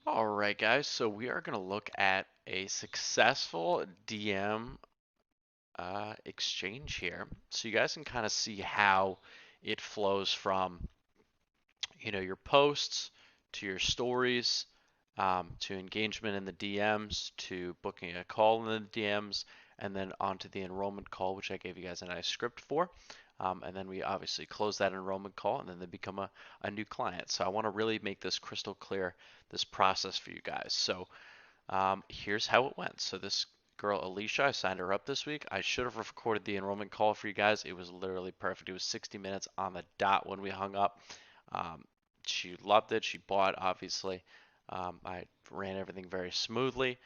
All right, guys. So we are going to look at a successful DM exchange here. So you guys can kind of see how it flows from, your posts to your stories, to engagement in the DMs, to booking a call in the DMs, and then onto the enrollment call, which I gave you guys a nice script for. And then we obviously close that enrollment call, and then they become a new client. So I want to really make this crystal clear, this process for you guys. So here's how it went. So this girl Alicia, I signed her up this week. I should have recorded the enrollment call for you guys. It was literally perfect. It was 60 minutes on the dot when we hung up. Um, she loved it. She bought, obviously. I ran everything very smoothly,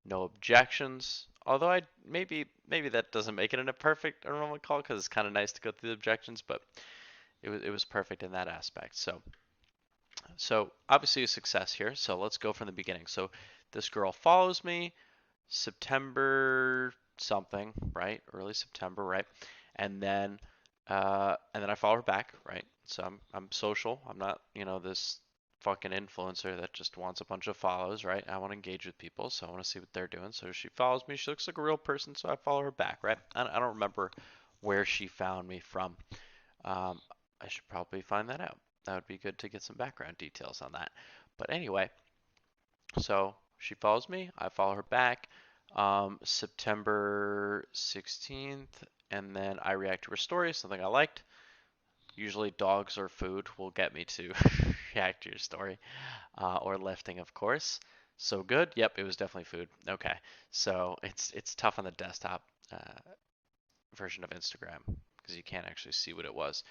no objections. Although maybe that doesn't make it a perfect enrollment call because it's kind of nice to go through the objections, but it was perfect in that aspect. So obviously a success here. So let's go from the beginning. So this girl follows me September something, right? Early September, right? And then I follow her back, right? So I'm social. I'm not, this fucking influencer that just wants a bunch of follows, right? I want to engage with people, so I want to see what they're doing. So she follows me. She looks like a real person, so I follow her back, right? I don't remember where she found me from. Um, I should probably find that out. That would be good to get some background details on that. But anyway, so she follows me, I follow her back. September 16th, and then I react to her story, something I liked. Usually, dogs or food will get me to react to your story, or lifting, of course. So good. Yep, it was definitely food. Okay, so it's tough on the desktop version of Instagram because you can't actually see what it was.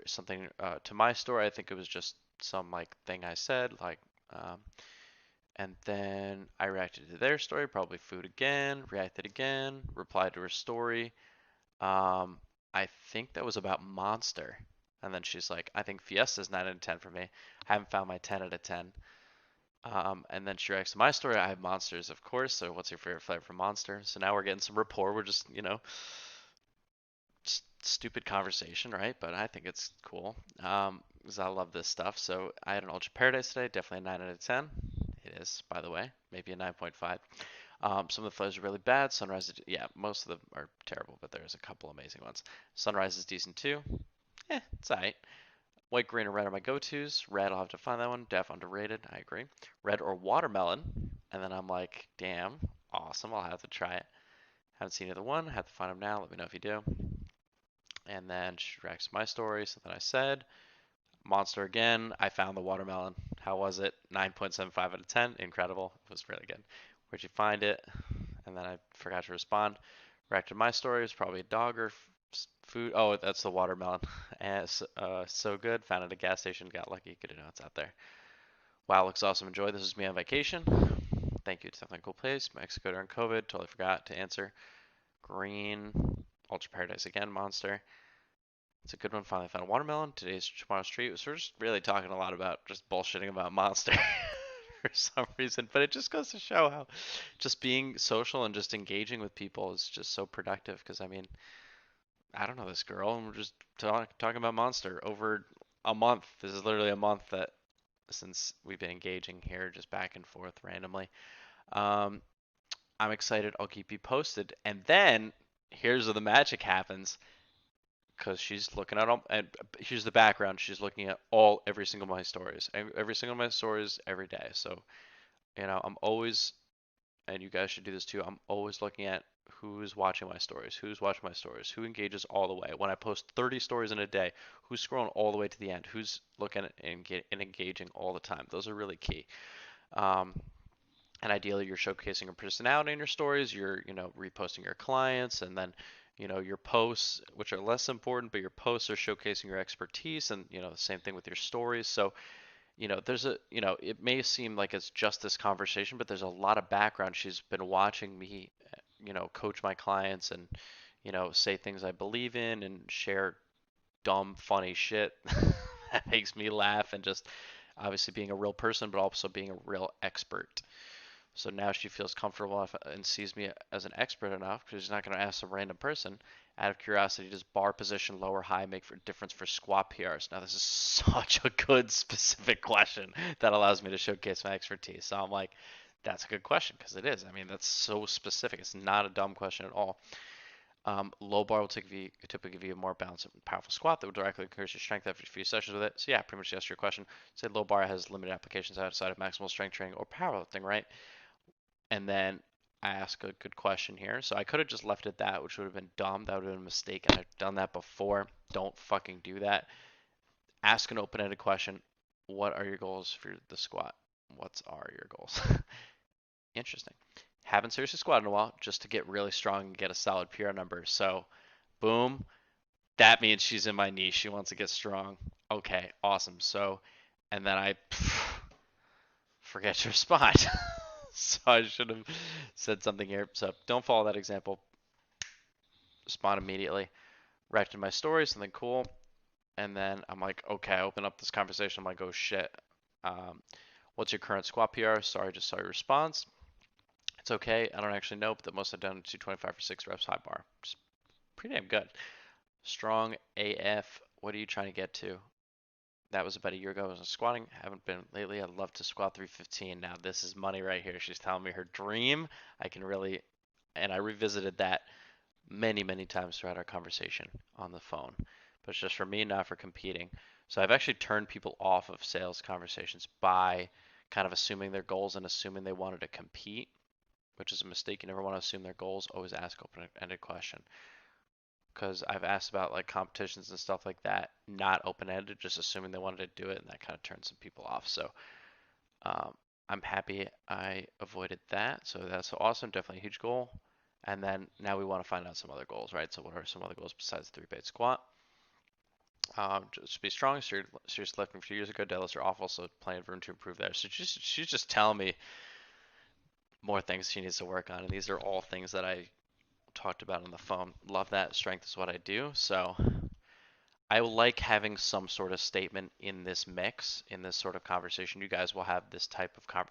Something to my story, I think it was just some like thing I said, like um, and then I reacted to their story, probably food again, reacted again, replied to her story. Um, I think that was about Monster. And then she's like, I think Fiesta's 9 out of 10 for me. I haven't found my 10 out of 10. And then she reacts to my story. I have Monsters, of course. So what's your favorite flavor from Monster? So now we're getting some rapport. We're just, stupid conversation, right? But I think it's cool because I love this stuff. So I had an Ultra Paradise today, definitely a 9 out of 10. It is, by the way, maybe a 9.5. Some of the flavors are really bad. Sunrise, yeah, most of them are terrible, but there's a couple amazing ones. Sunrise is decent too. It's alright. White, green, or red are my go-tos. Red, I'll have to find that one. Def underrated. I agree. Red or watermelon, and then I'm like, damn, awesome. I'll have to try it. Haven't seen either one. Have to find them now. Let me know if you do. And then she reacts to my story, something I said. Monster again. I found the watermelon. How was it? 9.75 out of 10. Incredible. It was really good. Where'd you find it? And then I forgot to respond. Reacted to my story. It was probably a dog or food. Oh, that's the watermelon. And so good. Found it at a gas station. Got lucky. Good to know it's out there. Wow, looks awesome. Enjoy. This is me on vacation. Thank you. It's definitely a cool place. Mexico during COVID. Totally forgot to answer. Green. Ultra Paradise again. Monster. It's a good one. Finally found a watermelon. Today's tomorrow's treat. So we're just really talking a lot about just bullshitting about Monster for some reason, but it just goes to show how just being social and just engaging with people is just so productive. Because I mean, I don't know this girl, and we're just talking about Monster over a month. This is literally a month that since we've been engaging here, just back and forth randomly. Um, I'm excited. I'll keep you posted. And then here's where the magic happens because she's looking at all, and here's the background. She's looking at every single of my stories, every single of my stories every day. So, I'm always, and you guys should do this too. I'm always looking at who's watching my stories, who's watching my stories, who engages all the way. When I post 30 stories in a day, who's scrolling all the way to the end, who's looking at and engaging all the time. Those are really key. Um, and ideally, you're showcasing your personality in your stories. You're, reposting your clients, and then, your posts, which are less important, but your posts are showcasing your expertise, and the same thing with your stories. So, it may seem like it's just this conversation, but there's a lot of background. She's been watching me, coach my clients and, say things I believe in and share dumb, funny shit that makes me laugh and just obviously being a real person, but also being a real expert. So now she feels comfortable enough and sees me as an expert enough because she's not going to ask some random person. Out of curiosity, does bar position low or high make for difference for squat PRs? Now, this is such a good specific question that allows me to showcase my expertise. So I'm like, that's a good question because it is. I mean, that's so specific. It's not a dumb question at all. Low bar will typically give you a more balanced and powerful squat that will directly increase your strength after a few sessions with it. So yeah, pretty much yes to your question. Say low bar has limited applications outside of maximal strength training or powerlifting, right? And then I ask a good question here. So I could have just left it that, which would have been dumb. That would have been a mistake, and I've done that before. Don't fucking do that. Ask an open-ended question. What are your goals for the squat? What are your goals? Interesting. Haven't seriously squatted in a while, just to get really strong and get a solid PR number. So, boom. That means she's in my niche. She wants to get strong. Okay, awesome. So, and then I forget to respond. So I should have said something here. So don't follow that example. Respond immediately. Write in my story, something cool. And then I'm like, okay, I open up this conversation. I'm like, oh shit. Um, what's your current squat PR? Sorry, just saw your response. It's okay. I don't actually know, but the most I've done is 225 for 6 reps high bar. Just pretty damn good. Strong AF. What are you trying to get to? That was about a year ago. I was squatting. Haven't been lately. I'd love to squat 315. Now this is money right here. She's telling me her dream. I can really, and I revisited that many, many times throughout our conversation on the phone. But it's just for me, not for competing. So I've actually turned people off of sales conversations by kind of assuming their goals and assuming they wanted to compete, which is a mistake. You never want to assume their goals. Always ask open-ended question. Because I've asked about like competitions and stuff like that, not open-ended, just assuming they wanted to do it, and that kind of turns some people off. So um, I'm happy I avoided that. So that's awesome. Definitely a huge goal. And then now we want to find out some other goals, right? So what are some other goals besides the 3-bait squat? Just be strong. Serious lifting a few years ago. Deadlifts are awful, so plenty of room to improve there. So she's just telling me more things she needs to work on, and these are all things that I talked about on the phone. Love that. Strength is what I do. So I like having some sort of statement in this mix, in this sort of conversation. You guys will have this type of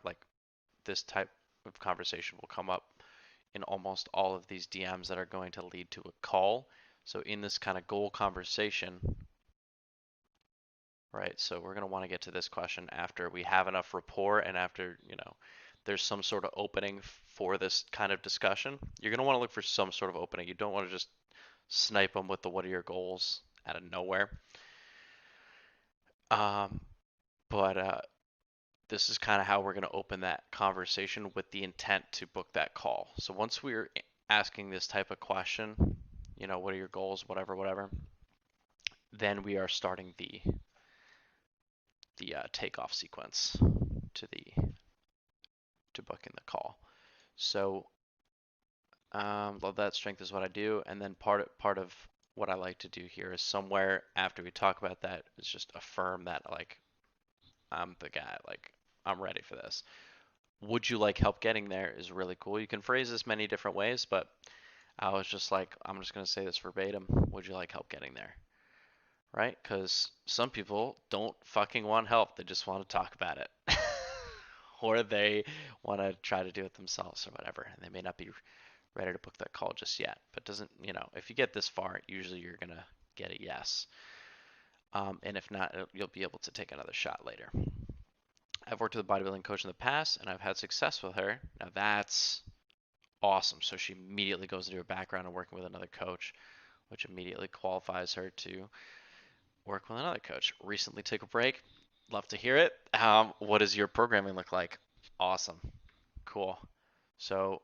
this type of conversation will come up in almost all of these DMs that are going to lead to a call. So in this kind of goal conversation, right? So we're going to want to get to this question after we have enough rapport and after, there's some sort of opening for this kind of discussion. You're going to want to look for some sort of opening. You don't want to just snipe them with the what are your goals out of nowhere. Um, but this is kind of how we're going to open that conversation with the intent to book that call. So once we're asking this type of question, what are your goals, whatever, then we are starting the takeoff sequence to booking the call. So love that. Strength is what I do, and then part of what I like to do here is somewhere after we talk about that is just affirm that like I'm the guy, like I'm ready for this. Would you like help getting there is really cool. You can phrase this many different ways, but I was just like, I'm just going to say this verbatim. Would you like help getting there? Right? Because some people don't fucking want help. They just want to talk about it. Or they want to try to do it themselves or whatever. And they may not be ready to book that call just yet. But doesn't, if you get this far, usually you're going to get a yes. And if not, you'll be able to take another shot later. I've worked with a bodybuilding coach in the past and I've had success with her. Now that's awesome. So she immediately goes into her background and working with another coach, which immediately qualifies her to work with another coach. Recently took a break. Love to hear it. What does your programming look like? Awesome. Cool. So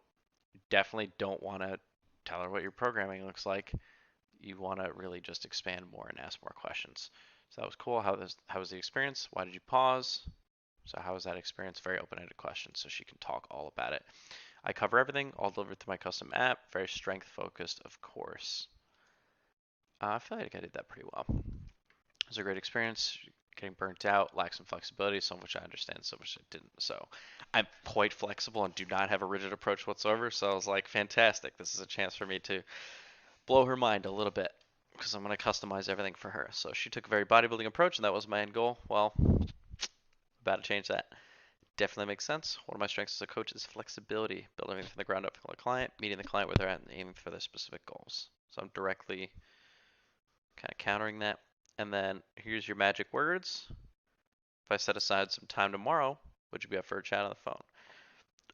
definitely don't want to tell her what your programming looks like. You want to really just expand more and ask more questions. So that was cool. How was the experience? Why did you pause? So how was that experience? Very open-ended question, so she can talk all about it. I cover everything, all delivered through my custom app. Very strength-focused, of course. I feel like I did that pretty well. It was a great experience. Getting burnt out, lack some flexibility, some of which I understand, some of which I didn't. So I'm quite flexible and do not have a rigid approach whatsoever. So I was like, fantastic. This is a chance for me to blow her mind a little bit because I'm going to customize everything for her. So she took a very bodybuilding approach, and that was my end goal. Well, about to change that. Definitely makes sense. One of my strengths as a coach is flexibility, building everything from the ground up for the client, meeting the client where they're at, and aiming for their specific goals. So I'm directly kind of countering that. And then here's your magic words. If I set aside some time tomorrow, would you be up for a chat on the phone?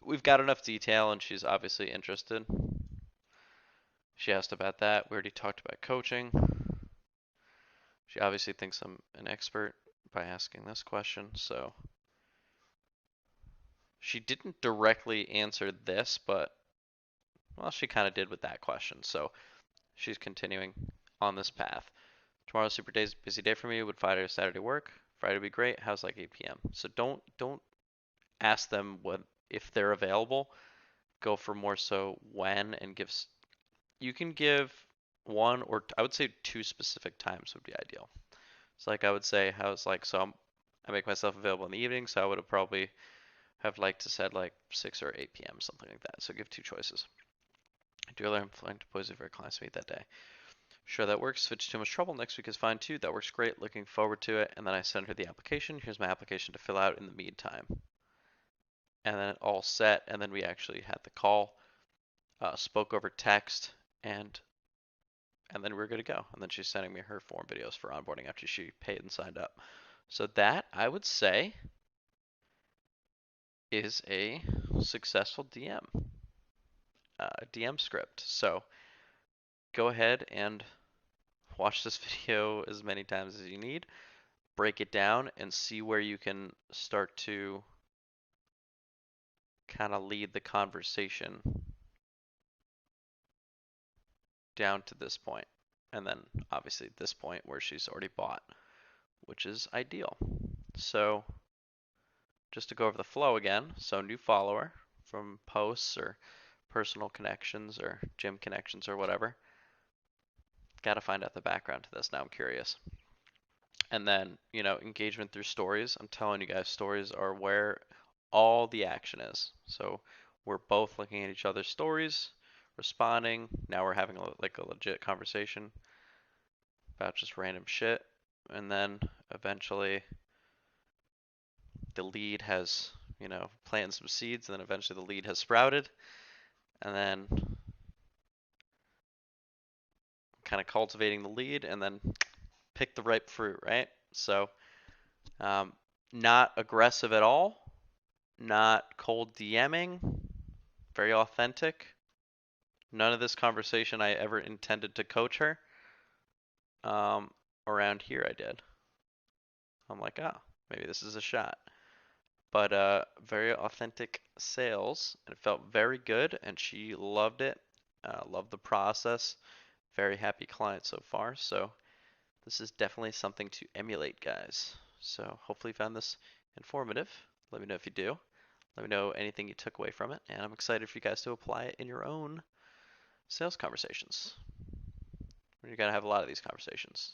We've got enough detail, and she's obviously interested. She asked about that. We already talked about coaching. She obviously thinks I'm an expert by asking this question, so she didn't directly answer this, but well, she kind of did with that question. So she's continuing on this path. Tomorrow's super day's busy day for me. Would Friday or Saturday work? Friday would be great. How's like 8 p.m.? So don't ask them what if they're available. Go for more so when and you can give one or I would say two specific times would be ideal. So like I would say how's like I make myself available in the evening, so I would have probably have liked to said like 6 or 8 p.m. something like that. So give two choices. Dearly, I'm flying to Boise for a class meet that day. Sure, that works. If it's too much trouble, next week is fine too. That works great. Looking forward to it. And then I send her the application. Here's my application to fill out in the meantime. And then all set. And then we actually had the call, spoke over text, and then we were good to go. And then she's sending me her form videos for onboarding after she paid and signed up. So that I would say is a successful DM script. So go ahead and watch this video as many times as you need, break it down, and see where you can start to kind of lead the conversation down to this point. And then obviously this point where she's already bought, which is ideal. So just to go over the flow again, so new follower from posts or personal connections or gym connections or whatever. Got to find out the background to this. Now I'm curious. And then, engagement through stories. I'm telling you guys, stories are where all the action is. So we're both looking at each other's stories, responding. Now we're having like a legit conversation about just random shit. And then eventually the lead has, planted some seeds, and then eventually the lead has sprouted. And then kind of cultivating the lead, and then pick the ripe fruit, right? So, not aggressive at all, not cold DMing, very authentic. None of this conversation I ever intended to coach her. Around here I did. I'm like, oh, maybe this is a shot. But very authentic sales, and it felt very good, and she loved it. Loved the process. Very happy client so far. So this is definitely something to emulate, guys. So hopefully you found this informative. Let me know if you do. Let me know anything you took away from it, and I'm excited for you guys to apply it in your own sales conversations. You're gonna have a lot of these conversations.